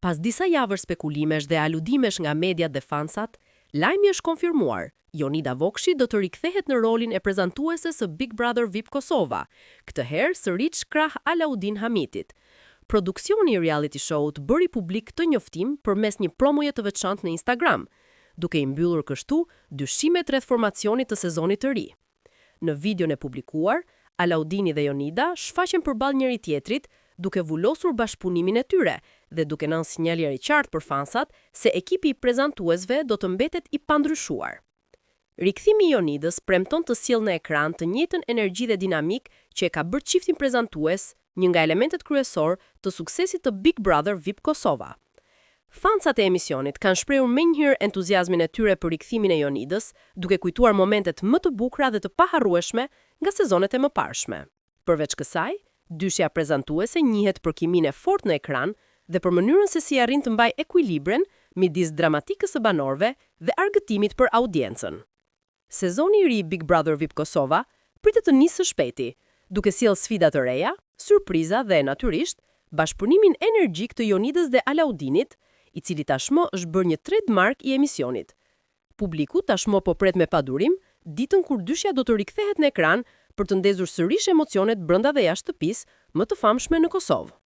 Pas disa javësh spekulimesh dhe aludimesh nga mediat dhe fansat, lajmi është konfirmuar. Jonida Vokshi do të rikthehet në rolin e prezantuese së Big Brother VIP Kosova, këtë herë sërish krah Alaudin Hamitit. Produksioni i reality show-ut bëri publik këtë njoftim përmes një promoje të veçantë në Instagram, duke i mbyllur kështu dyshimet rreth formacionit të sezonit të ri. Në videon e publikuar, Alaudini dhe Jonida shfaqen përballë njëri tjetrit, duke vullosur bashkëpunimin e tyre dhe duke nënë sinjal i qartë për fansat se ekipi i prezantuesve do të mbetet i pandryshuar. Rikthimi i Jonidës premton të sjellë në ekran të njëjtën energji dhe dinamik që e ka bërë çiftin prezantues, një nga elementet kryesor të suksesit të Big Brother VIP Kosova. Fansat e emisionit kanë shprehur menjëherë entuziazmin e tyre për rikthimin e Jonidës, duke kujtuar momentet më të bukura dhe të paharrueshme nga sezonet e mëparshme. Përveç kësaj, dyshja prezantuese njihet për kimin e fortë në ekran dhe për mënyrën se si arrin të mbajë ekuilibrin midis dramatikës së banorëve dhe argëtimit për audiencën. Sezoni i ri Big Brother VIP Kosova pritet të nisë së shpejti, duke sjellë sfida të reja, surpriza dhe natyrisht bashkëpunimin energjik të Jonidës dhe Alaudinit, i cili tashmë është bërë një trademark i emisionit. Publiku tashmë po pret me padurim ditën kur dyshja do të rikthehet në ekran për të ndezur sërish emocionet brenda dhe jashtë shtëpisë më të famshme në Kosovë.